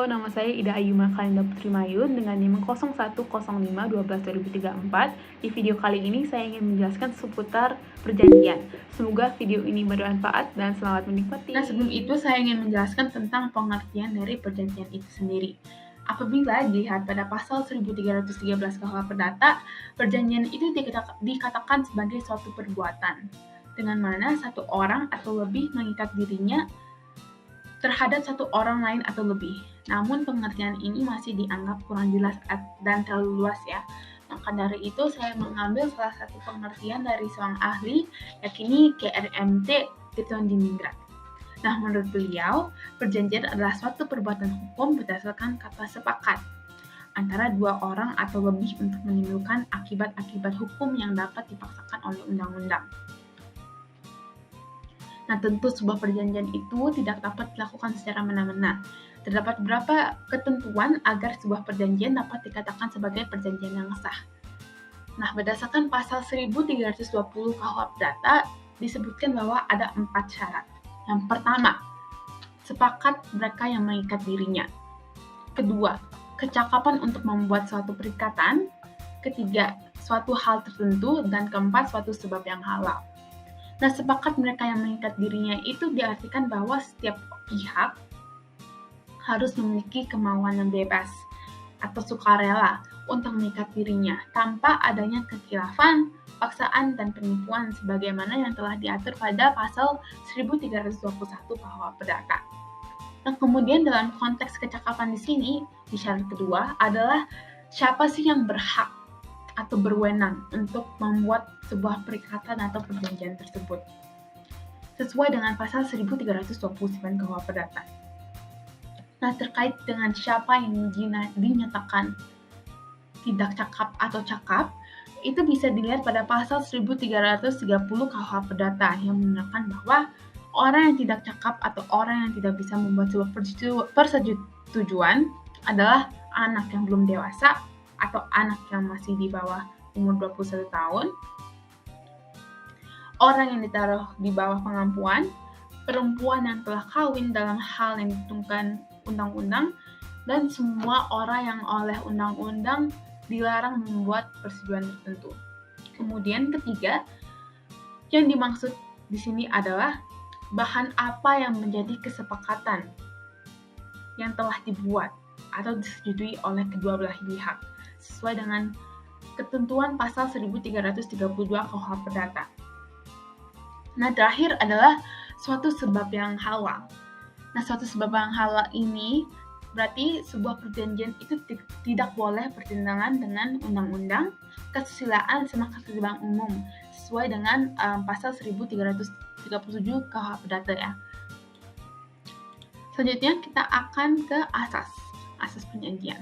nama saya Ida Ayuma Kalinda Putri Mayun dengan NIM 0105122034. Di video kali ini saya ingin menjelaskan seputar perjanjian. Semoga video ini bermanfaat dan selamat menikmati. Nah, sebelum itu saya ingin menjelaskan tentang pengertian dari perjanjian itu sendiri. Apabila dilihat pada pasal 1313 KUH Perdata, perjanjian itu dikatakan sebagai suatu perbuatan, dengan mana satu orang atau lebih mengikat dirinya terhadap satu orang lain atau lebih. Namun pengertian ini masih dianggap kurang jelas dan terlalu luas ya. Maka dari itu saya mengambil salah satu pengertian dari seorang ahli, yakni KRMT Tirtondiningrat. Nah, menurut beliau, perjanjian adalah suatu perbuatan hukum berdasarkan kata sepakat antara dua orang atau lebih untuk menimbulkan akibat-akibat hukum yang dapat dipaksakan oleh undang-undang. Nah, tentu sebuah perjanjian itu tidak dapat dilakukan secara mena-mena. Terdapat beberapa ketentuan agar sebuah perjanjian dapat dikatakan sebagai perjanjian yang sah. Nah, berdasarkan pasal 1320 KUH Perdata disebutkan bahwa ada 4 syarat. Yang pertama, sepakat mereka yang mengikat dirinya. Kedua, kecakapan untuk membuat suatu perikatan. Ketiga, suatu hal tertentu. Dan keempat, suatu sebab yang halal. Nah, sepakat mereka yang mengikat dirinya itu diartikan bahwa setiap pihak harus memiliki kemauan yang bebas atau sukarela untuk mengikat dirinya tanpa adanya kekhilafan, paksaan, dan penipuan sebagaimana yang telah diatur pada pasal 1321 KUH Perdata. Nah, kemudian dalam konteks kecakapan di sini, di syarat kedua adalah siapa sih yang berhak atau berwenang untuk membuat sebuah perikatan atau perjanjian tersebut sesuai dengan pasal 1329 KUH Perdata. Nah, terkait dengan siapa yang dinyatakan tidak cakap atau cakap, itu bisa dilihat pada pasal 1330 KUH Perdata yang menerangkan bahwa orang yang tidak cakap atau orang yang tidak bisa membuat sebuah persetujuan adalah anak yang belum dewasa atau anak yang masih di bawah umur 21 tahun, orang yang ditaruh di bawah pengampuan, perempuan yang telah kawin dalam hal yang ditentukan undang-undang, dan semua orang yang oleh undang-undang dilarang membuat persetujuan tertentu. Kemudian ketiga, yang dimaksud di sini adalah bahan apa yang menjadi kesepakatan yang telah dibuat atau disetujui oleh kedua belah pihak sesuai dengan ketentuan pasal 1332 KUH Perdata. Nah, terakhir adalah suatu sebab yang halal. Nah, suatu sebab yang halal ini berarti sebuah perjanjian itu tidak boleh bertentangan dengan undang-undang, kesusilaan, sama ketertiban umum sesuai dengan pasal 1337 KUH Perdata ya. Selanjutnya kita akan ke asas perjanjian.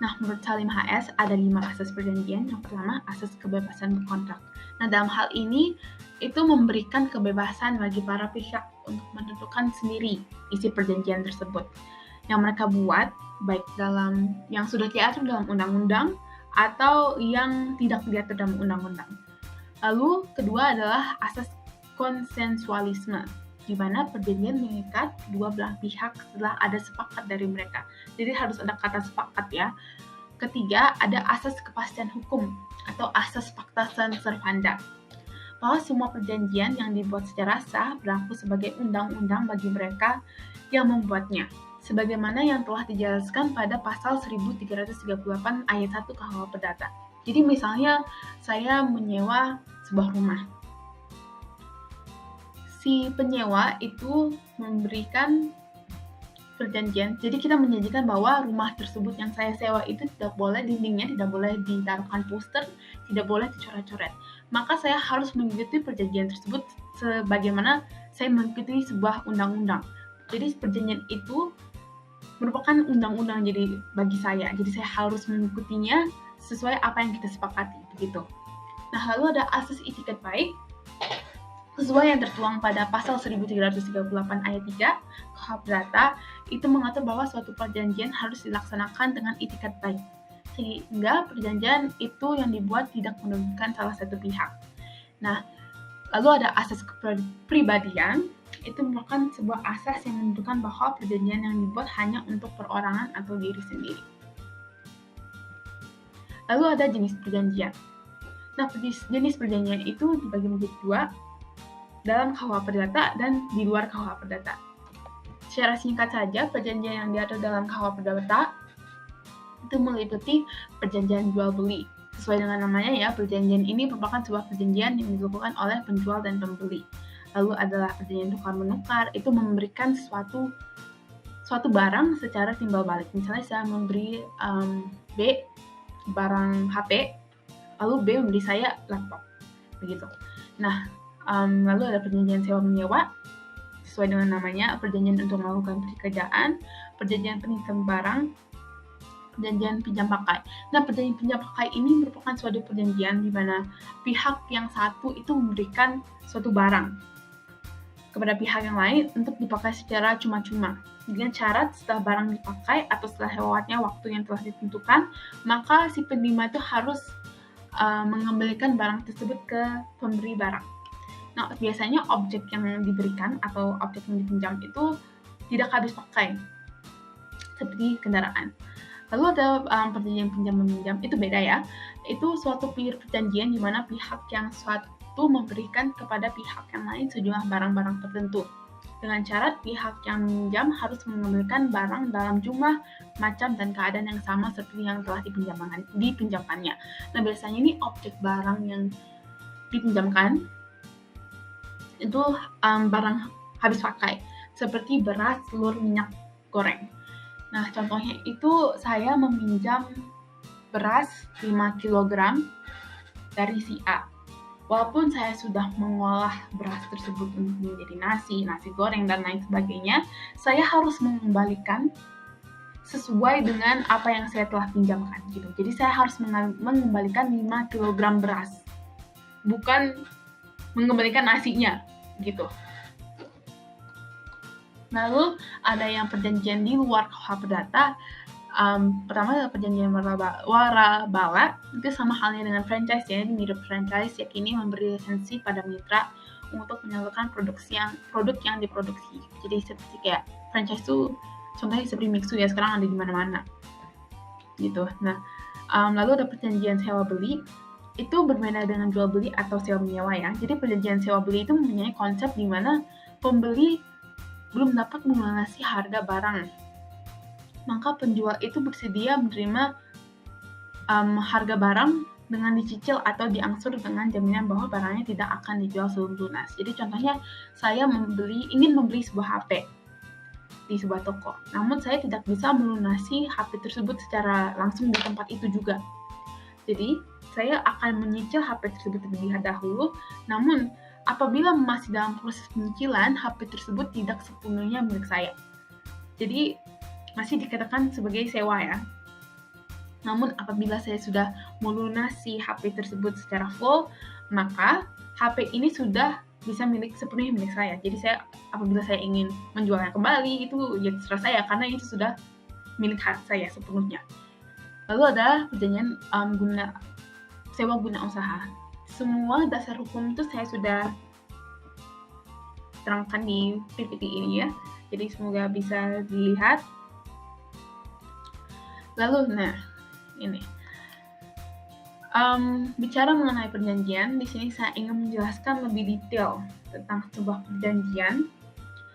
Nah, menurut Salim HS ada 5 asas perjanjian. Yang pertama, asas kebebasan berkontrak. Nah, dalam hal ini itu memberikan kebebasan bagi para pihak untuk menentukan sendiri isi perjanjian tersebut yang mereka buat, baik dalam yang sudah diatur dalam undang-undang atau yang tidak diatur dalam undang-undang. Lalu kedua adalah asas konsensualisme, di mana perjanjian mengikat dua belah pihak setelah ada sepakat dari mereka. Jadi harus ada kata sepakat ya. Ketiga, ada asas kepastian hukum atau asas pacta sunt servanda, bahwa semua perjanjian yang dibuat secara sah berlaku sebagai undang-undang bagi mereka yang membuatnya, sebagaimana yang telah dijelaskan pada pasal 1338 ayat 1 KUH Perdata. Jadi misalnya saya menyewa sebuah rumah. Si penyewa itu memberikan perjanjian, jadi kita menjanjikan bahwa rumah tersebut yang saya sewa itu tidak boleh dindingnya, tidak boleh ditaruhkan poster, tidak boleh dicoret-coret. Maka saya harus mengikuti perjanjian tersebut sebagaimana saya mengikuti sebuah undang-undang. Jadi perjanjian itu merupakan undang-undang jadi bagi saya, jadi saya harus mengikutinya sesuai apa yang kita sepakati, begitu. Nah, lalu ada asas itikat baik sesuai yang tertuang pada pasal 1338 ayat 3 KUH Perdata, itu mengatur bahwa suatu perjanjian harus dilaksanakan dengan itikat baik, sehingga perjanjian itu yang dibuat tidak merugikan salah satu pihak. Nah, lalu ada asas kepribadian, itu merupakan sebuah asas yang menunjukkan bahwa perjanjian yang dibuat hanya untuk perorangan atau diri sendiri. Lalu ada jenis perjanjian. Nah, jenis perjanjian itu dibagi menjadi dua, dalam KUH Perdata dan di luar KUH Perdata. Secara singkat saja, perjanjian yang diatur dalam KUH Perdata itu meliputi perjanjian jual beli. Sesuai dengan namanya ya, perjanjian ini merupakan sebuah perjanjian yang dilakukan oleh penjual dan pembeli. Lalu adalah perjanjian tukar-menukar, itu memberikan suatu barang secara timbal balik. Misalnya saya memberi B barang HP, lalu B memberi saya laptop, begitu. Nah, lalu ada perjanjian sewa menyewa, sesuai dengan namanya, perjanjian untuk melakukan pekerjaan, perjanjian penitip barang, perjanjian pinjam pakai. Nah, perjanjian pinjam pakai ini merupakan suatu perjanjian di mana pihak yang satu itu memberikan suatu barang kepada pihak yang lain untuk dipakai secara cuma-cuma. Dengan syarat setelah barang dipakai atau setelah lewatnya waktu yang telah ditentukan, maka si penerima itu harus mengembalikan barang tersebut ke pemberi barang. Nah, biasanya objek yang diberikan atau objek yang dipinjam itu tidak habis pakai, seperti kendaraan. Lalu ada perjanjian pinjam-meminjam, itu beda ya. Itu suatu perjanjian di mana pihak yang satu memberikan kepada pihak yang lain sejumlah barang-barang tertentu. Dengan syarat pihak yang meminjam harus mengembalikan barang dalam jumlah, macam, dan keadaan yang sama seperti yang telah dipinjamkannya. Nah, biasanya ini objek barang yang dipinjamkan itu barang habis pakai, seperti beras, telur, minyak goreng. Nah, contohnya itu saya meminjam beras 5 kg dari si A. Walaupun saya sudah mengolah beras tersebut menjadi nasi goreng, dan lain sebagainya, saya harus mengembalikan sesuai dengan apa yang saya telah pinjamkan gitu. Jadi saya harus mengembalikan 5 kg beras, bukan mengembalikan nasinya gitu. Lalu ada yang perjanjian di luar KUH Perdata. Pertama adalah perjanjian warabala, itu sama halnya dengan franchise ya, mirip franchise, yakni memberi lisensi pada mitra untuk menyalurkan produk yang diproduksi. Jadi seperti kayak franchise itu contohnya seperti Mixu ya, sekarang ada di mana-mana gitu. Nah, lalu ada perjanjian sewa beli, itu berbeda dengan jual beli atau sewa menyewa ya. Jadi perjanjian sewa beli itu mempunyai konsep di mana pembeli belum dapat melunasi harga barang, maka penjual itu bersedia menerima harga barang dengan dicicil atau diangsur dengan jaminan bahwa barangnya tidak akan dijual sebelum lunas. Jadi contohnya saya ingin membeli sebuah HP di sebuah toko, namun saya tidak bisa melunasi HP tersebut secara langsung di tempat itu juga. Jadi saya akan menyicil HP tersebut terlebih dahulu, namun apabila masih dalam proses penyicilan, HP tersebut tidak sepenuhnya milik saya. Jadi masih dikatakan sebagai sewa ya. Namun apabila saya sudah melunasi HP tersebut secara full, maka HP ini sudah bisa sepenuhnya milik saya. Jadi apabila saya ingin menjualnya kembali, itu ya terserah saya, karena itu sudah milik saya sepenuhnya. Lalu ada perjanjian sewa guna usaha. Semua dasar hukum itu saya sudah terangkan di PPT ini ya. Jadi semoga bisa dilihat. Lalu, ini bicara mengenai perjanjian, di sini saya ingin menjelaskan lebih detail tentang sebuah perjanjian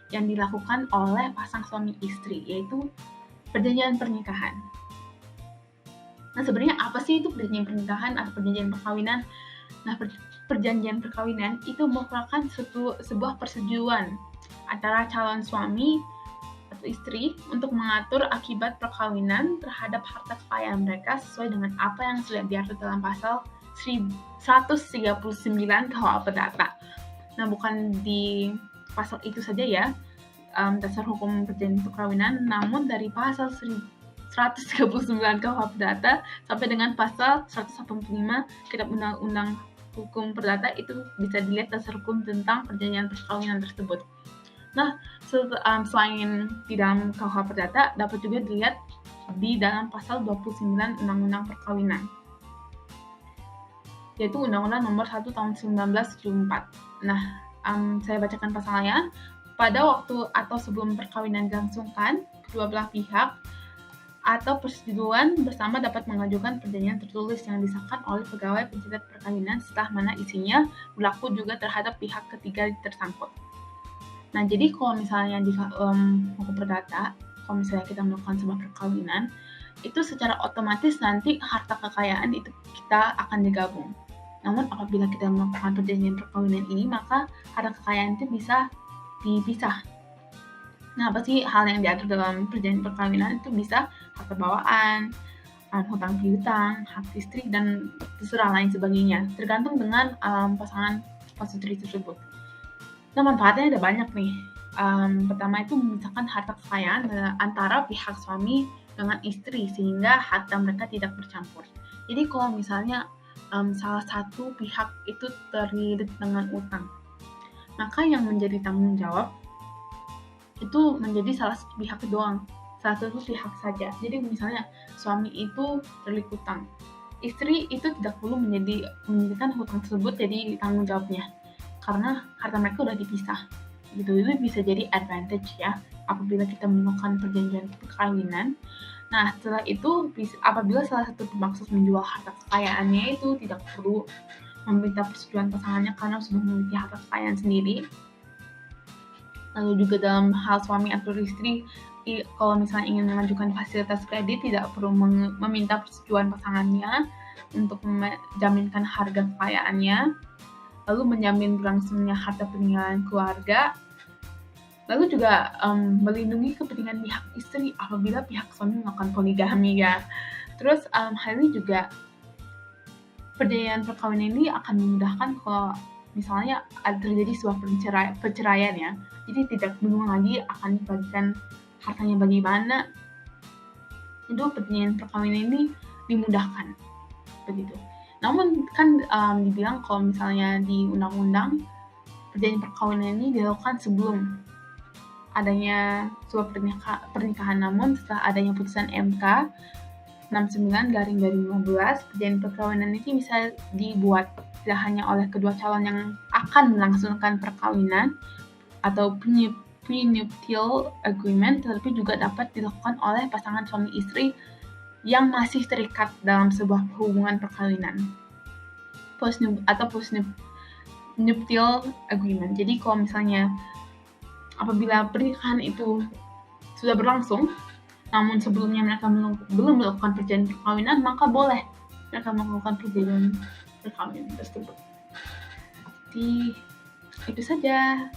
yang dilakukan oleh pasang suami istri, yaitu perjanjian pernikahan. Nah, sebenarnya apa sih itu perjanjian pernikahan atau perjanjian perkawinan? Nah, perjanjian perkawinan itu merupakan sebuah persetujuan antara calon suami atau istri untuk mengatur akibat perkawinan terhadap harta kekayaan mereka sesuai dengan apa yang sudah diatur dalam pasal 139 KUH Perdata. Nah, bukan di pasal itu saja ya, dasar hukum perjanjian perkawinan, namun dari pasal 139 KUH Perdata sampai dengan pasal 185 Kitab Undang-Undang Hukum Perdata, itu bisa dilihat dasar hukum tentang perjanjian perkawinan tersebut. Nah, selain di dalam KUH Perdata, dapat juga dilihat di dalam pasal 29 Undang-Undang Perkawinan, yaitu Undang-Undang Nomor 1 Tahun 1974. Nah, saya bacakan pasalnya. pada waktu atau sebelum perkawinan dilangsungkan, kedua belah pihak atau persetujuan bersama dapat mengajukan perjanjian tertulis yang disahkan oleh pegawai pencatat perkawinan setelah mana isinya berlaku juga terhadap pihak ketiga tersangkut. Nah, jadi kalau misalnya di hukum perdata, kalau misalnya kita melakukan sebuah perkawinan, itu secara otomatis nanti harta kekayaan itu kita akan digabung. Namun apabila kita melakukan perjanjian perkawinan ini, maka harta kekayaan itu bisa dipisah. Nah, apa sih hal yang diatur dalam perjanjian perkawinan? Itu bisa harta bawaan, hutang piutang, hak istri, dan terserah lain sebagainya, tergantung dengan pasangan konstitusi tersebut. Nah, manfaatnya ada banyak nih. Pertama itu memisahkan harta kekayaan antara pihak suami dengan istri sehingga harta mereka tidak bercampur. Jadi kalau misalnya salah satu pihak itu terlilit dengan utang, maka yang menjadi tanggung jawab itu menjadi salah satu pihak doang, salah satu pihak saja. Jadi misalnya suami itu terlilit utang, istri itu tidak perlu menjadikan hutang tersebut jadi tanggung jawabnya karena harta mereka udah dipisah. Gitu, itu bisa jadi advantage ya apabila kita melakukan perjanjian perkawinan. Nah, setelah itu apabila salah satu pemaksud menjual harta kekayaannya itu tidak perlu meminta persetujuan pasangannya karena sudah memiliki harta kekayaan sendiri. Lalu juga dalam hal suami atau istri, kalau misalnya ingin mengajukan fasilitas kredit tidak perlu meminta persetujuan pasangannya untuk menjaminkan harga kekayaannya, lalu menjamin berlangsungnya harta peninggalan keluarga, lalu juga melindungi kepentingan pihak istri apabila pihak suami melakukan poligami ya. Terus hal ini juga perjanjian perkawinan ini akan memudahkan kalau misalnya terjadi sebuah perceraian ya. Jadi tidak bingung lagi akan dibagikan hartanya bagaimana. Itu perjanjian perkawinan ini dimudahkan begitu. Namun kan dibilang kalau misalnya di undang-undang perjanjian perkawinan ini dilakukan sebelum adanya sebuah pernikahan. Namun setelah adanya putusan MK 69/2015, perjanjian perkawinan ini bisa dibuat tidak hanya oleh kedua calon yang akan melangsungkan perkawinan atau prenuptial agreement, tetapi juga dapat dilakukan oleh pasangan suami istri yang masih terikat dalam sebuah hubungan perkawinan atau postnuptial agreement. Jadi kalau misalnya apabila pernikahan itu sudah berlangsung, namun sebelumnya mereka belum melakukan perjanjian perkawinan, maka boleh mereka melakukan perjanjian perkawinan tersebut. Jadi itu saja.